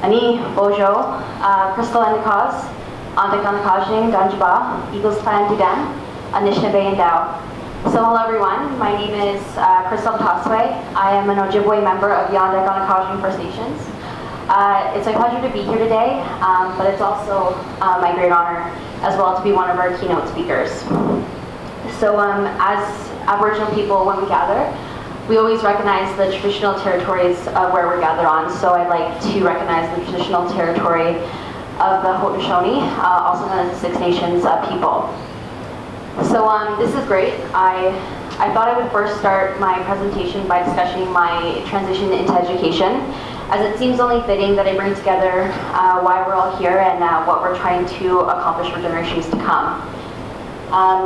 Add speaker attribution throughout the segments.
Speaker 1: Ani Bojo, Krystal and the cause, Antek on the Kajing, Danjaba, Eagles Clan Dudan, Anishinaabe and Dao. So hello everyone, my name is Krystal Abotassaway. I am an Ojibwe member of the Antek on the Kajing First Nations. It's my pleasure to be here today, but it's also my great honor as well to be one of our keynote speakers. So as Aboriginal people, when we gather, we always recognize the traditional territories of where we're gathered on. So I'd like to recognize the traditional territory of the Haudenosaunee, also known as the Six Nations people. So this is great. I thought I would first start my presentation by discussing my transition into education, as it seems only fitting that I bring together why we're all here and what we're trying to accomplish for generations to come.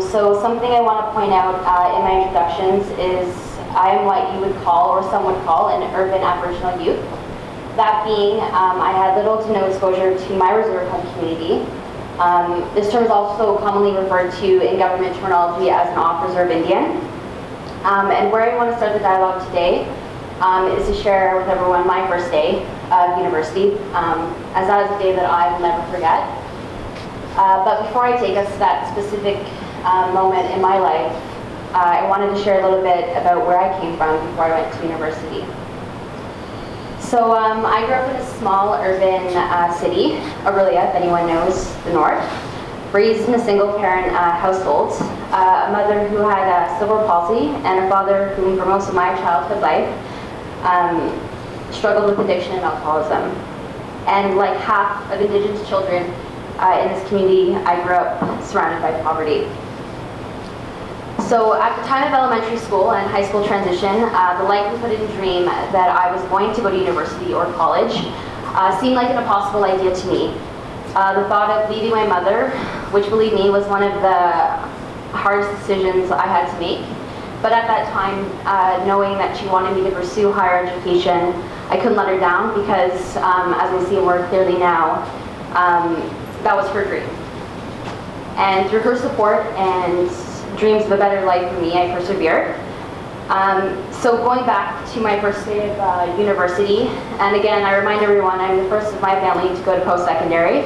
Speaker 1: So something I want to point out in my introductions is I am what you would call, or some would call, an urban Aboriginal youth. That being, I had little to no exposure to my reserve home community. This term is also commonly referred to in government terminology as an off-reserve Indian. And where I want to start the dialogue today is to share with everyone my first day of university, as that is a day that I will never forget. But before I take us to that specific moment in my life, I wanted to share a little bit about where I came from before I went to university. So I grew up in a small urban city, Aurelia, if anyone knows the north, raised in a single-parent household, a mother who had cerebral palsy, and a father whom for most of my childhood life struggled with addiction and alcoholism. And like half of Indigenous children in this community, I grew up surrounded by poverty. So at the time of elementary school and high school transition, the likelihood and dream that I was going to go to university or college seemed like an impossible idea to me. The thought of leaving my mother, which believe me was one of the hardest decisions I had to make. But at that time, knowing that she wanted me to pursue higher education, I couldn't let her down because, as we see more clearly now, that was her dream. And through her support and dreams of a better life for me, I persevered. So going back to my first day of university, and again, I remind everyone I'm the first of my family to go to post-secondary,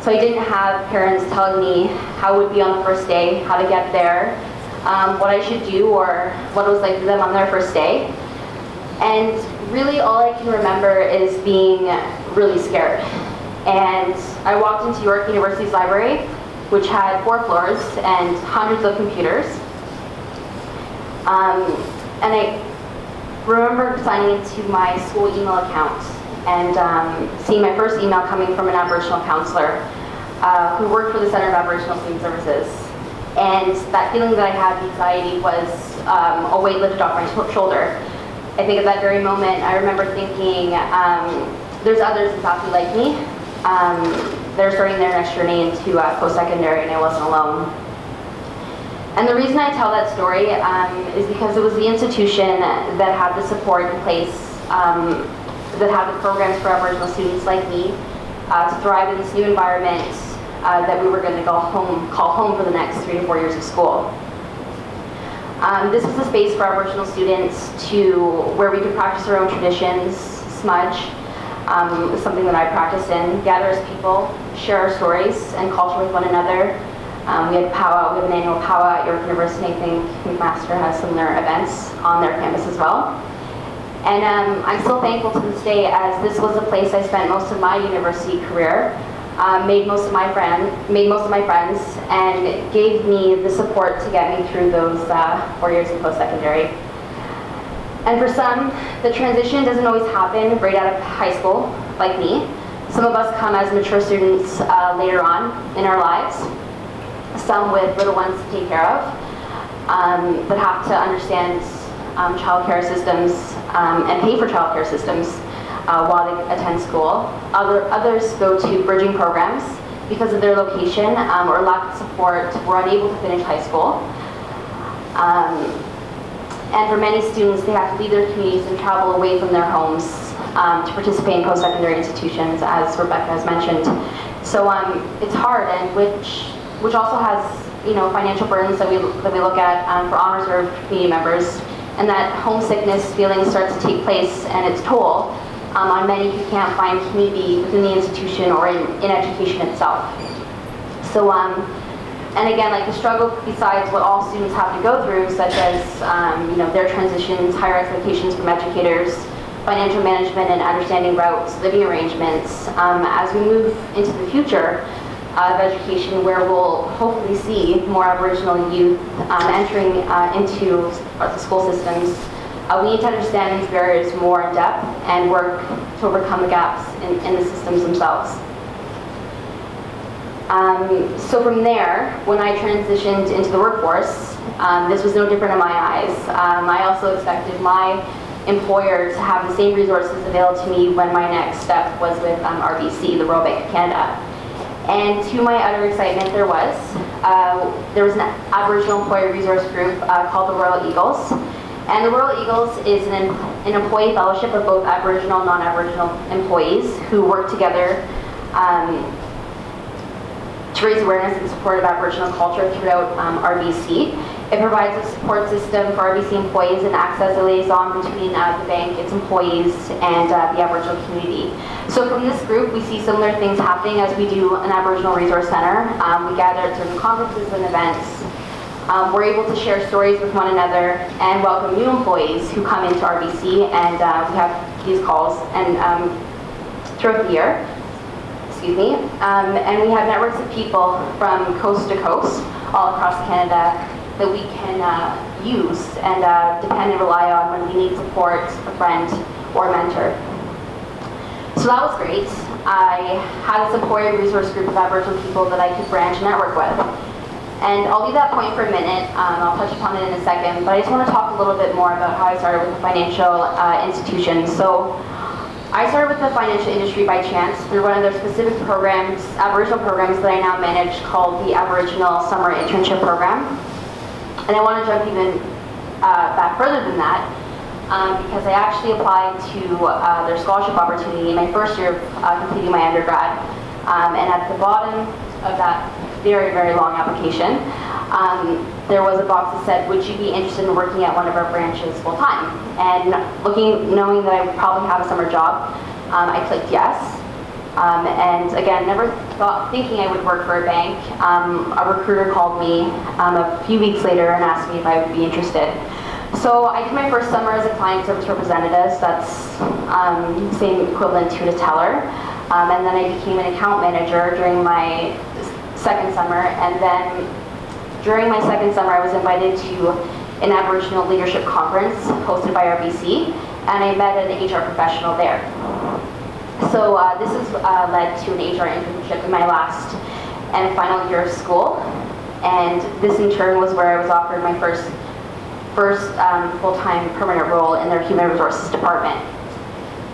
Speaker 1: so I didn't have parents telling me how it would be on the first day, how to get there, what I should do, or what it was like for them on their first day. And really all I can remember is being really scared. And I walked into York University's library, which had 4 floors and hundreds of computers. And I remember signing into my school email account and seeing my first email coming from an Aboriginal counselor who worked for the Centre of Aboriginal Student Services. And that feeling that I had, the anxiety, was a weight lifted off my shoulder. I think at that very moment, I remember thinking, there's others exactly like me. They're starting their next journey into post-secondary, and I wasn't alone. And the reason I tell that story is because it was the institution that had the support in place, that had the programs for Aboriginal students like me to thrive in this new environment that we were going to call home for the next 3 to 4 years of school. This was a space for Aboriginal students where we could practice our own traditions, smudge, something that I practice in, gather as people, share our stories and culture with one another. We had powwow, we have an annual powwow at York University. I think McMaster has similar events on their campus as well. And I'm still thankful to this day, as this was the place I spent most of my university career, made most of my friends, and gave me the support to get me through those 4 years of post-secondary. And for some, the transition doesn't always happen right out of high school, like me. Some of us come as mature students later on in our lives, some with little ones to take care of, that have to understand childcare systems and pay for childcare systems while they attend school. Others go to bridging programs because of their location or lack of support, were unable to finish high school. And for many students, they have to leave their communities and travel away from their homes to participate in post-secondary institutions, as Rebecca has mentioned. So it's hard, and which also has financial burdens that we look at for on-reserve community members, and that homesickness feeling starts to take place and its toll on many who can't find community within the institution or in education itself. So, and again, like the struggle besides what all students have to go through, such as their transitions, higher expectations from educators, financial management and understanding routes, living arrangements, as we move into the future of education, where we'll hopefully see more Aboriginal youth entering into the school systems, we need to understand these barriers more in depth and work to overcome the gaps in the systems themselves. So from there, when I transitioned into the workforce, this was no different in my eyes. I also expected my employer to have the same resources available to me when my next step was with RBC, the Royal Bank of Canada. And to my utter excitement, there was an Aboriginal employee resource group called the Royal Eagles. And the Royal Eagles is an employee fellowship of both Aboriginal and non-Aboriginal employees who work together to raise awareness and support of Aboriginal culture throughout RBC. It provides a support system for RBC employees and acts as a liaison between the bank, its employees, and the Aboriginal community. So from this group, we see similar things happening as we do an Aboriginal Resource Center. We gather at certain conferences and events. We're able to share stories with one another and welcome new employees who come into RBC, and we have these calls and throughout the year. And we have networks of people from coast to coast all across Canada that we can use and depend and rely on when we need support, a friend, or a mentor. So that was great. I had this employee resource group of Aboriginal people that I could branch and network with. And I'll leave that point for a minute. I'll touch upon it in a second, but I just want to talk a little bit more about how I started with the financial institutions. So I started with the financial industry by chance through one of their specific programs, Aboriginal programs that I now manage, called the Aboriginal Summer Internship Program. And I want to jump even back further than that because I actually applied to their scholarship opportunity in my first year of completing my undergrad. And at the bottom of that very, very long application, there was a box that said, would you be interested in working at one of our branches full time? And knowing that I would probably have a summer job, I clicked yes. And again, never thinking I would work for a bank. A recruiter called me a few weeks later and asked me if I would be interested. So I did my first summer as a client service representative. So that's same equivalent to a teller. And then I became an account manager during my second summer. And then during my second summer, I was invited to an Aboriginal leadership conference hosted by RBC, and I met an HR professional there. So this has led to an HR internship in my last and final year of school, and this in turn was where I was offered my first full-time permanent role in their human resources department.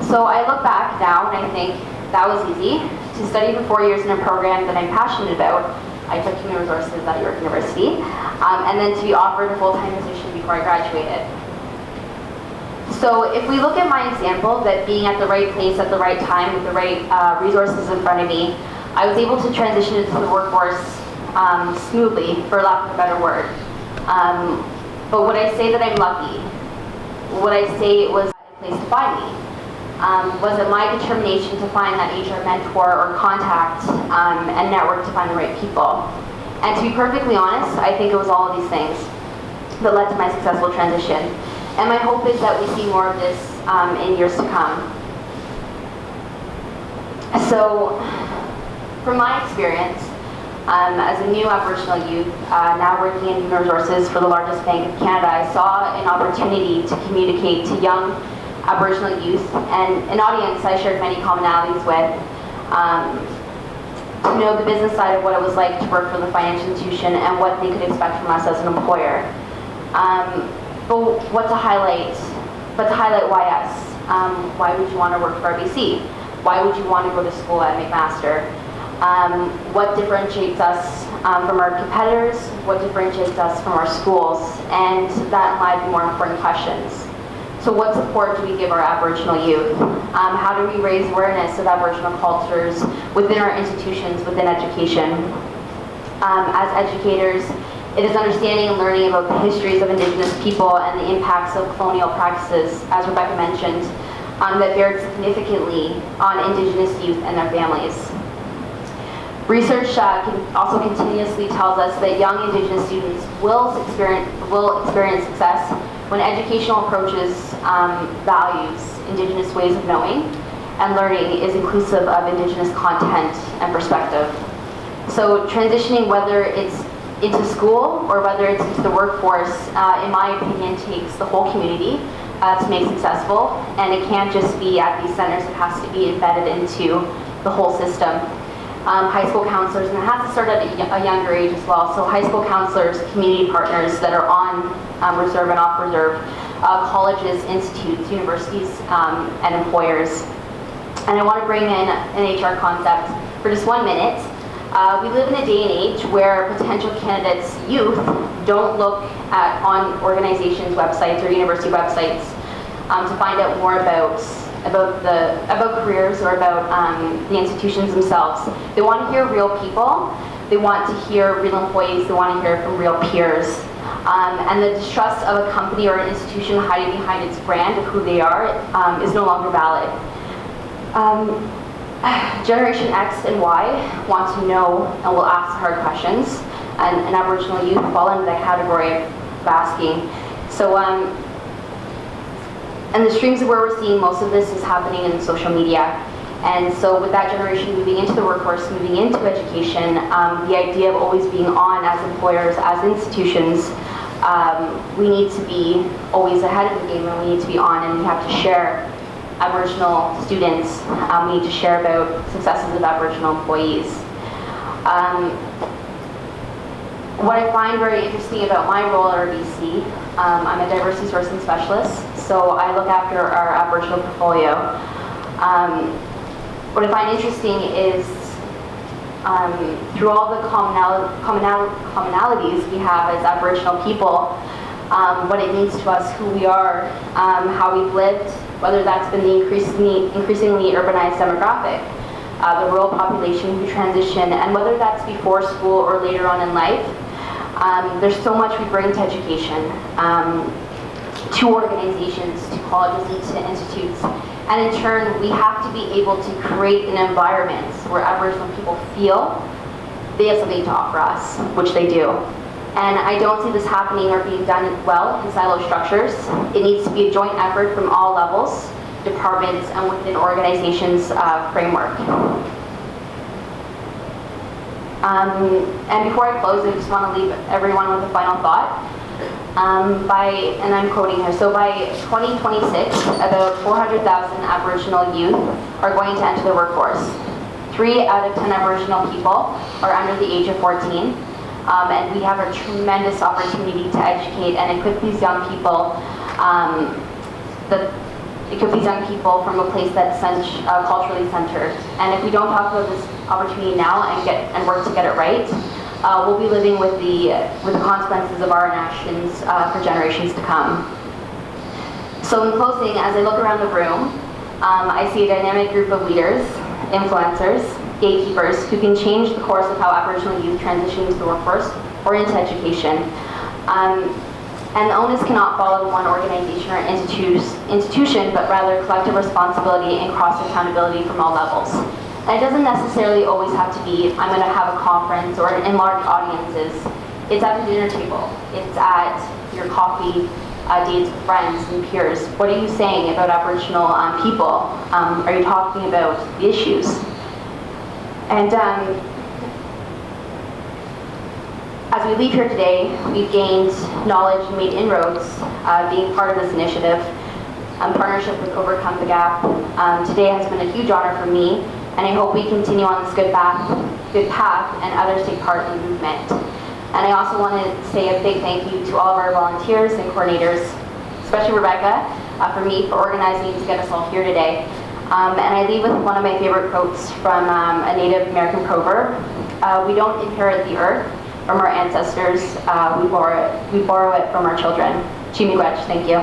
Speaker 1: So I look back now and I think that was easy. To study for 4 years in a program that I'm passionate about, I took human resources at York University, and then to be offered a full-time position before I graduated. So if we look at my example, that being at the right place at the right time with the right resources in front of me, I was able to transition into the workforce smoothly, for lack of a better word. But would I say that I'm lucky? Would I say it was a place to find me? Was it my determination to find that HR mentor or contact and network to find the right people? And to be perfectly honest, I think it was all of these things that led to my successful transition. And my hope is that we see more of this in years to come. So, from my experience, as a new Aboriginal youth, now working in human resources for the largest bank of Canada, I saw an opportunity to communicate to young Aboriginal youth and an audience I shared many commonalities with, to know the business side of what it was like to work for the financial institution and what they could expect from us as an employer. But to highlight why us. Why would you want to work for RBC? Why would you want to go to school at McMaster? What differentiates us from our competitors? What differentiates us from our schools? And that might be more important questions. So what support do we give our Aboriginal youth? How do we raise awareness of Aboriginal cultures within our institutions, within education? As educators, it is understanding and learning about the histories of Indigenous people and the impacts of colonial practices, as Rebecca mentioned, that varied significantly on Indigenous youth and their families. Research also continuously tells us that young Indigenous students will experience success when educational approaches values Indigenous ways of knowing and learning is inclusive of Indigenous content and perspective. So transitioning, whether it's into school or whether it's into the workforce, in my opinion, takes the whole community to make successful, and it can't just be at these centers, it has to be embedded into the whole system. High school counselors, and it has to start at a younger age as well, so high school counselors, community partners that are on reserve and off reserve, colleges, institutes, universities, and employers. And I want to bring in an HR concept for just 1 minute. We live in a day and age where potential candidates, youth, don't look on organizations' websites or university websites to find out more about careers or about the institutions themselves. They want to hear real people. They want to hear real employees. They want to hear from real peers. And the distrust of a company or an institution hiding behind its brand of who they are is no longer valid. Generation X and Y want to know and will ask hard questions, and Aboriginal youth fall into that category of asking. So, and the streams of where we're seeing most of this is happening in social media. And so with that generation moving into the workforce, moving into education, the idea of always being on as employers, as institutions, we need to be always ahead of the game, and we need to be on, and we have to share Aboriginal students. We need to share about successes of Aboriginal employees. What I find very interesting about my role at RBC, I'm a diversity sourcing specialist, so I look after our Aboriginal portfolio. What I find interesting is through all the commonalities we have as Aboriginal people, what it means to us, who we are, how we've lived, whether that's been the increasingly urbanized demographic, the rural population who transition, and whether that's before school or later on in life. There's so much we bring to education, to organizations, to colleges, to institutes, and in turn we have to be able to create an environment where Aboriginal people feel they have something to offer us, which they do. And I don't see this happening or being done well in silo structures. It needs to be a joint effort from all levels, departments, and within organizations' framework. And before I close, I just want to leave everyone with a final thought. And I'm quoting here, so by 2026, about 400,000 Aboriginal youth are going to enter the workforce. 3 out of 10 Aboriginal people are under the age of 14. And we have a tremendous opportunity to educate and equip these young people, from a place that's culturally centered. And if we don't talk about this opportunity now and work to get it right, we'll be living with the consequences of our inactions for generations to come. So in closing, as I look around the room, I see a dynamic group of leaders, influencers, gatekeepers who can change the course of how Aboriginal youth transition into the workforce or into education. And the onus cannot fall on one organization or institution, but rather collective responsibility and cross-accountability from all levels. And it doesn't necessarily always have to be, I'm going to have a conference or in large audiences. It's at the dinner table. It's at your coffee dates with friends and peers. What are you saying about Aboriginal people? Are you talking about the issues? And as we leave here today, we've gained knowledge and made inroads being part of this initiative, partnership with Overcome the Gap. Today has been a huge honor for me, and I hope we continue on this good path and others take part in the movement. And I also want to say a big thank you to all of our volunteers and coordinators, especially Rebecca, for organizing to get us all here today. And I leave with one of my favorite quotes from a Native American proverb. We don't inherit the earth from our ancestors, we borrow it from our children. Chimigwech, thank you.